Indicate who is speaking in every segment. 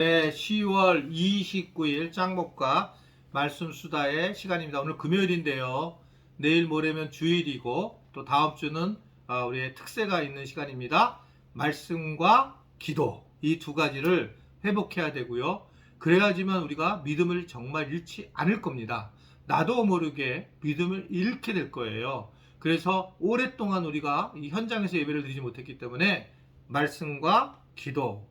Speaker 1: 네, 10월 29일 짱목과 말씀 수다의 시간입니다. 오늘 금요일인데요. 내일 모레면 주일이고 또 다음 주는 우리의 특세가 있는 시간입니다. 말씀과 기도 이 두 가지를 회복해야 되고요. 그래야지만 우리가 믿음을 정말 잃지 않을 겁니다. 나도 모르게 믿음을 잃게 될 거예요. 그래서 오랫동안 우리가 이 현장에서 예배를 드리지 못했기 때문에 말씀과 기도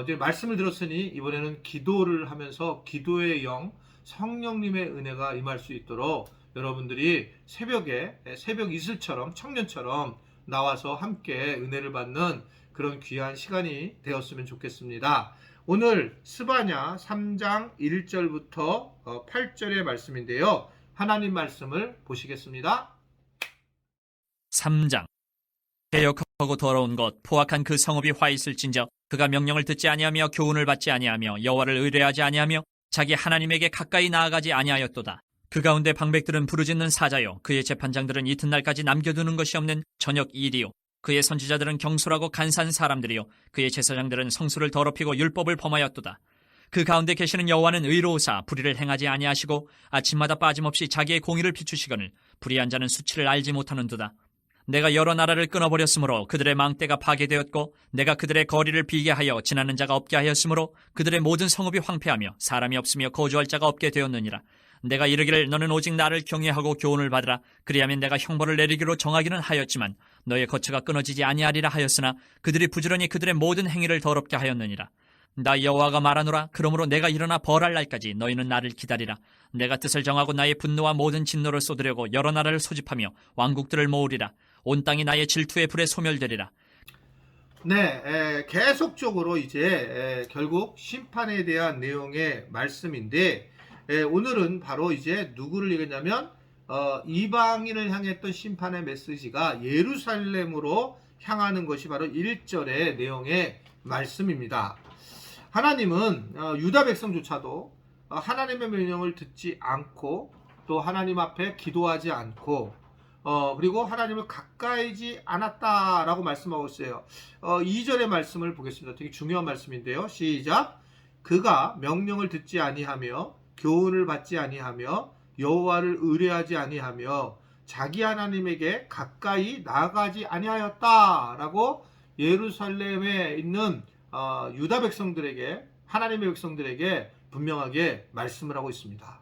Speaker 1: 이제 말씀을 들었으니 이번에는 기도를 하면서 기도의 영, 성령님의 은혜가 임할 수 있도록 여러분들이 새벽에 새벽 이슬처럼 청년처럼 나와서 함께 은혜를 받는 그런 귀한 시간이 되었으면 좋겠습니다. 오늘 스바냐 3장 1절부터 8절의 말씀인데요. 하나님 말씀을 보시겠습니다.
Speaker 2: 3장. 개역하고 더러운 것 포악한 그 성읍이 화 있을진저 그가 명령을 듣지 아니하며 교훈을 받지 아니하며 여호와를 의뢰하지 아니하며 자기 하나님에게 가까이 나아가지 아니하였도다. 그 가운데 방백들은 부르짖는 사자요 그의 재판장들은 이튿날까지 남겨두는 것이 없는 저녁 일이요 그의 선지자들은 경솔하고 간사한 사람들이요 그의 제사장들은 성수를 더럽히고 율법을 범하였도다. 그 가운데 계시는 여호와는 의로우사 불의를 행하지 아니하시고 아침마다 빠짐없이 자기의 공의를 비추시거늘 불의한 자는 수치를 알지 못하는도다. 내가 여러 나라를 끊어버렸으므로 그들의 망대가 파괴되었고 내가 그들의 거리를 비게 하여 지나는 자가 없게 하였으므로 그들의 모든 성읍이 황폐하며 사람이 없으며 거주할 자가 없게 되었느니라. 내가 이르기를 너는 오직 나를 경외하고 교훈을 받으라. 그리하면 내가 형벌을 내리기로 정하기는 하였지만 너의 거처가 끊어지지 아니하리라 하였으나 그들이 부지런히 그들의 모든 행위를 더럽게 하였느니라. 나 여호와가 말하노라. 그러므로 내가 일어나 벌할 날까지 너희는 나를 기다리라. 내가 뜻을 정하고 나의 분노와 모든 진노를 쏟으려고 여러 나라를 소집하며 왕국들을 모으리라. 온 땅이 나의 질투의 불에 소멸되리라.
Speaker 1: 네, 계속적으로 이제 결국 심판에 대한 내용의 말씀인데 오늘은 바로 이제 누구를 얘기했냐면 이방인을 향했던 심판의 메시지가 예루살렘으로 향하는 것이 바로 1절의 내용의 말씀입니다. 하나님은 유다 백성조차도 하나님의 명령을 듣지 않고 또 하나님 앞에 기도하지 않고 그리고 하나님을 가까이지 않았다라고 말씀하고 있어요. 2절의 말씀을 보겠습니다. 되게 중요한 말씀인데요. 시작. 그가 명령을 듣지 아니하며 교훈을 받지 아니하며 여호와를 의뢰하지 아니하며 자기 하나님에게 가까이 나아가지 아니하였다라고 예루살렘에 있는 유다 백성들에게 하나님의 백성들에게 분명하게 말씀을 하고 있습니다.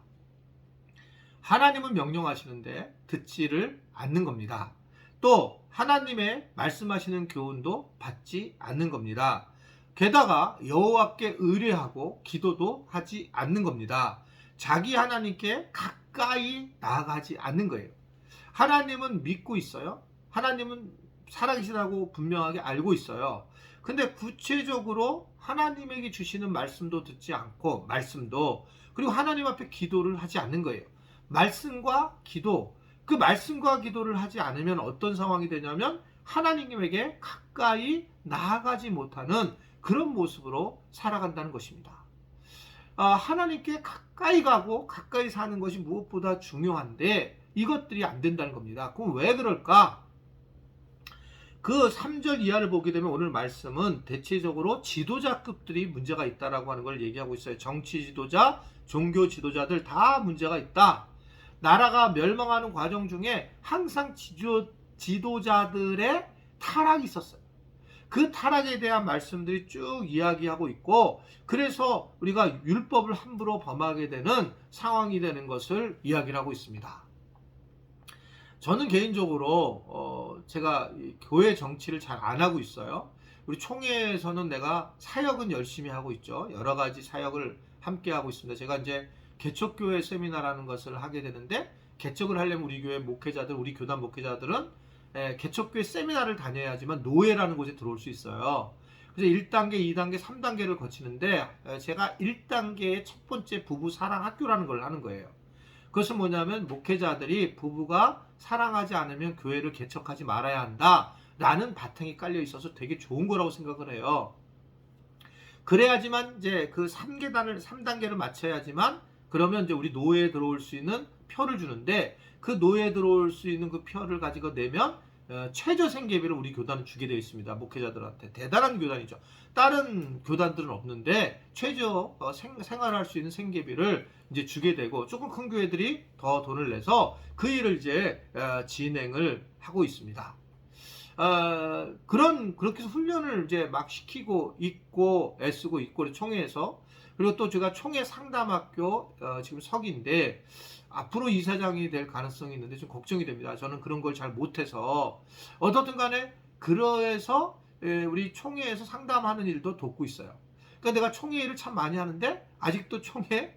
Speaker 1: 하나님은 명령하시는데 듣지를 않는 겁니다. 또 하나님의 말씀하시는 교훈도 받지 않는 겁니다. 게다가 여호와께 의뢰하고 기도도 하지 않는 겁니다. 자기 하나님께 가까이 나아가지 않는 거예요. 하나님은 믿고 있어요. 하나님은 살아계시다고 분명하게 알고 있어요. 근데 구체적으로 하나님에게 주시는 말씀도 듣지 않고 그리고 하나님 앞에 기도를 하지 않는 거예요. 말씀과 기도, 그 말씀과 기도를 하지 않으면 어떤 상황이 되냐면 하나님에게 가까이 나아가지 못하는 그런 모습으로 살아간다는 것입니다. 하나님께 가까이 가고 가까이 사는 것이 무엇보다 중요한데 이것들이 안 된다는 겁니다. 그럼 왜 그럴까? 그 3절 이하를 보게 되면 오늘 말씀은 대체적으로 지도자급들이 문제가 있다라고 하는 걸 얘기하고 있어요. 정치 지도자, 종교 지도자들 다 문제가 있다. 나라가 멸망하는 과정 중에 항상 지도자들의 타락이 있었어요. 그 타락에 대한 말씀들이 쭉 이야기하고 있고 그래서 우리가 율법을 함부로 범하게 되는 상황이 되는 것을 이야기를 하고 있습니다. 저는 개인적으로 제가 교회 정치를 잘 안 하고 있어요. 우리 총회에서는 내가 사역은 열심히 하고 있죠. 여러 가지 사역을 함께 하고 있습니다. 제가 이제 개척교회 세미나라는 것을 하게 되는데 개척을 하려면 우리 교회 목회자들, 우리 교단 목회자들은 개척교회 세미나를 다녀야지만 노예라는 곳에 들어올 수 있어요. 그래서 1단계, 2단계, 3단계를 거치는데 제가 1단계의 첫 번째 부부 사랑 학교라는 걸 하는 거예요. 그것은 뭐냐면 목회자들이 부부가 사랑하지 않으면 교회를 개척하지 말아야 한다 라는 바탕이 깔려 있어서 되게 좋은 거라고 생각을 해요. 그래야지만 이제 그 3단계를 마쳐야지만 그러면 이제 우리 노예에 들어올 수 있는 표를 주는데 그 노예에 들어올 수 있는 그 표를 가지고 내면 최저 생계비를 우리 교단은 주게 되어 있습니다. 목회자들한테. 대단한 교단이죠. 다른 교단들은 없는데 최저 생활할 수 있는 생계비를 이제 주게 되고, 조금 큰 교회들이 더 돈을 내서 그 일을 이제 진행을 하고 있습니다. 그렇게 해서 훈련을 이제 막 시키고 있고, 애쓰고 있고, 총회에서. 그리고 또 제가 총회 상담학교 지금 석인데, 앞으로 이사장이 될 가능성이 있는데 좀 걱정이 됩니다. 저는 그런 걸 잘 못해서. 어떻든 간에 그래서 우리 총회에서 상담하는 일도 돕고 있어요. 그러니까 내가 총회 일을 참 많이 하는데 아직도 총회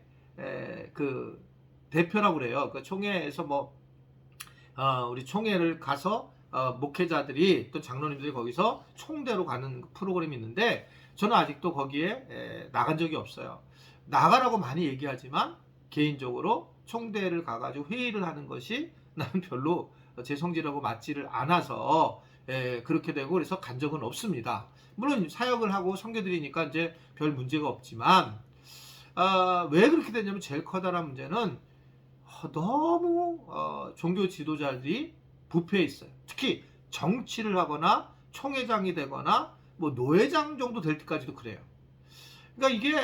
Speaker 1: 그 대표라고 그래요. 그 총회에서 뭐 우리 총회를 가서 목회자들이 또 장로님들이 거기서 총대로 가는 프로그램이 있는데, 저는 아직도 거기에 나간 적이 없어요. 나가라고 많이 얘기하지만 개인적으로 총대를 가가지고 회의를 하는 것이 나는 별로 제 성질하고 맞지를 않아서 그렇게 되고, 그래서 간 적은 없습니다. 물론 사역을 하고 선교드리니까 이제 별 문제가 없지만, 왜 그렇게 됐냐면 제일 커다란 문제는 너무 종교 지도자들이 부패해 있어요. 특히 정치를 하거나 총회장이 되거나 뭐 노회장 정도 될 때까지도 그래요. 그러니까 이게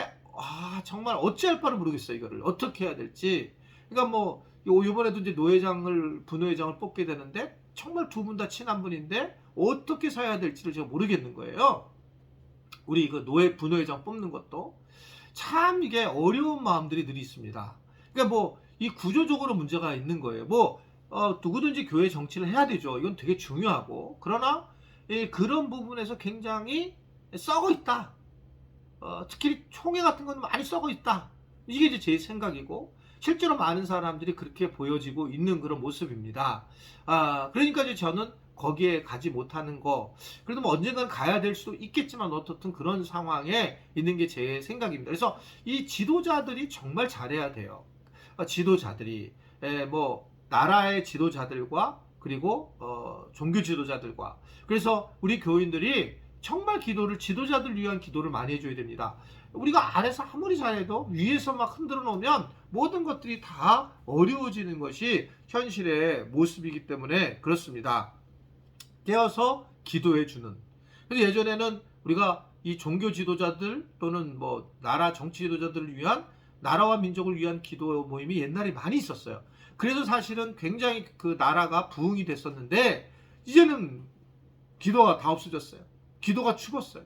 Speaker 1: 정말 어찌할 바를 모르겠어요. 이거를 어떻게 해야 될지. 그러니까 뭐 이번에도 이제 노회장을 부노회장을 뽑게 되는데, 정말 두 분 다 친한 분인데 어떻게 사야 될지를 제가 모르겠는 거예요. 우리 그 부노회장 뽑는 것도 참 이게 어려운 마음들이 늘 있습니다. 그러니까 뭐 이 구조적으로 문제가 있는 거예요. 뭐 누구든지 교회 정치를 해야 되죠. 이건 되게 중요하고. 그러나 그런 부분에서 굉장히 썩어 있다. 특히 총회 같은 건 많이 썩어 있다. 이게 이제 제 생각이고, 실제로 많은 사람들이 그렇게 보여지고 있는 그런 모습입니다. 그러니까 이제 저는 거기에 가지 못하는 거, 그래도 뭐 언젠간 가야 될 수도 있겠지만 어떻든 그런 상황에 있는 게 제 생각입니다. 그래서 이 지도자들이 정말 잘해야 돼요. 지도자들이 뭐 나라의 지도자들과 그리고 종교 지도자들과, 그래서 우리 교인들이 정말 지도자들 위한 기도를 많이 해줘야 됩니다. 우리가 아래서 아무리 잘해도 위에서 막 흔들어 놓으면 모든 것들이 다 어려워지는 것이 현실의 모습이기 때문에 그렇습니다. 깨어서 기도해 주는. 그래서 예전에는 우리가 이 종교 지도자들 또는 뭐 나라 정치 지도자들을 위한, 나라와 민족을 위한 기도 모임이 옛날에 많이 있었어요. 그래서 사실은 굉장히 그 나라가 부흥이 됐었는데, 이제는 기도가 다 없어졌어요. 기도가 죽었어요.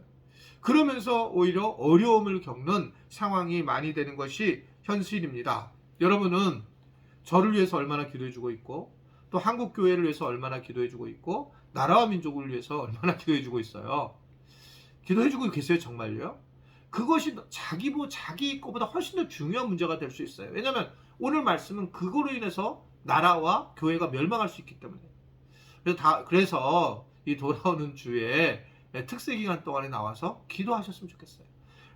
Speaker 1: 그러면서 오히려 어려움을 겪는 상황이 많이 되는 것이 현실입니다. 여러분은 저를 위해서 얼마나 기도해주고 있고, 또 한국 교회를 위해서 얼마나 기도해주고 있고, 나라와 민족을 위해서 얼마나 기도해주고 있어요. 기도해주고 계세요, 정말요? 그것이 자기 거보다 훨씬 더 중요한 문제가 될 수 있어요. 왜냐하면 오늘 말씀은 그거로 인해서 나라와 교회가 멸망할 수 있기 때문에. 그래서 이 돌아오는 주에 특세 기간 동안에 나와서 기도하셨으면 좋겠어요.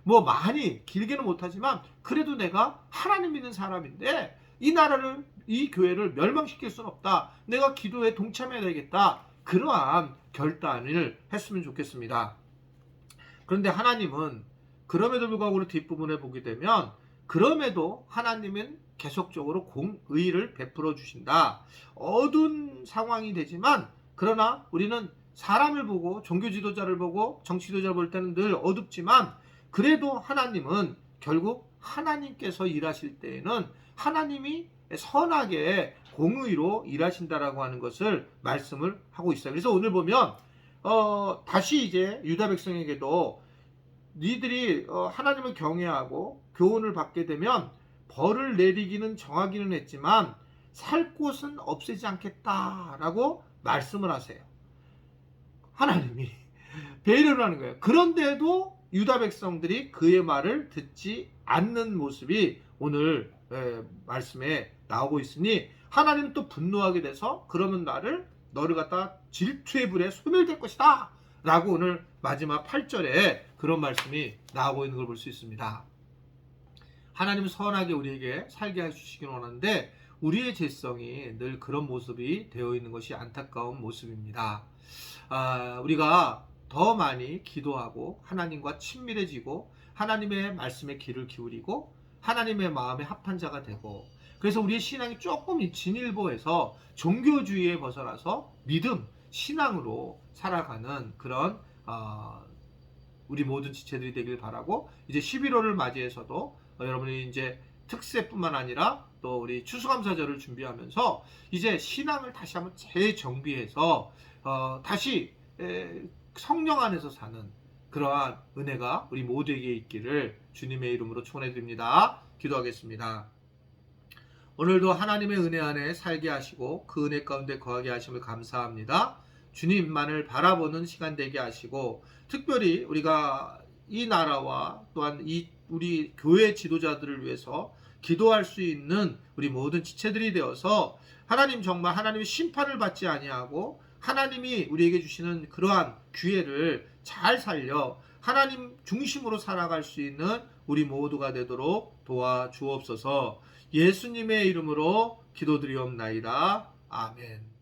Speaker 1: 뭐 많이 길게는 못하지만 그래도 내가 하나님 믿는 사람인데 이 나라를, 이 교회를 멸망시킬 수는 없다. 내가 기도에 동참해야 되겠다. 그러한 결단을 했으면 좋겠습니다. 그런데 하나님은 그럼에도 불구하고 뒷부분에 보게 되면, 그럼에도 하나님은 계속적으로 공의를 베풀어 주신다. 어두운 상황이 되지만, 그러나 우리는 사람을 보고, 종교 지도자를 보고, 정치 지도자를 볼 때는 늘 어둡지만, 그래도 하나님은 결국 하나님께서 일하실 때에는 하나님이 선하게 공의로 일하신다라고 하는 것을 말씀을 하고 있어요. 그래서 오늘 보면 다시 이제 유다 백성에게도 니들이 하나님을 경외하고 교훈을 받게 되면 벌을 내리기는 정하기는 했지만 살 곳은 없애지 않겠다라고 말씀을 하세요. 하나님이 배려를 하는 거예요. 그런데도 유다 백성들이 그의 말을 듣지 않는 모습이 오늘 말씀에 나오고 있으니, 하나님은 또 분노하게 돼서 그러면 너를 갖다 질투의 불에 소멸될 것이다 라고 오늘 마지막 8절에 그런 말씀이 나오고 있는 걸 볼 수 있습니다. 하나님은 선하게 우리에게 살게 해주시길 원하는데 우리의 죄성이 늘 그런 모습이 되어 있는 것이 안타까운 모습입니다. 우리가 더 많이 기도하고 하나님과 친밀해지고 하나님의 말씀에 귀를 기울이고 하나님의 마음에 합한 자가 되고, 그래서 우리의 신앙이 조금 진일보해서 종교주의에 벗어나서 믿음, 신앙으로 살아가는 그런 우리 모든 지체들이 되길 바라고, 이제 11월을 맞이해서도 여러분이 이제 특세뿐만 아니라 또 우리 추수감사절을 준비하면서 이제 신앙을 다시 한번 재정비해서 다시 성령 안에서 사는 그러한 은혜가 우리 모두에게 있기를 주님의 이름으로 축원해 드립니다. 기도하겠습니다. 오늘도 하나님의 은혜 안에 살게 하시고 그 은혜 가운데 거하게 하심을 감사합니다. 주님만을 바라보는 시간 되게 하시고, 특별히 우리가 이 나라와 또한 우리 교회 지도자들을 위해서 기도할 수 있는 우리 모든 지체들이 되어서 하나님, 정말 하나님의 심판을 받지 아니하고 하나님이 우리에게 주시는 그러한 기회를 잘 살려 하나님 중심으로 살아갈 수 있는 우리 모두가 되도록 도와주옵소서. 예수님의 이름으로 기도드리옵나이다. 아멘.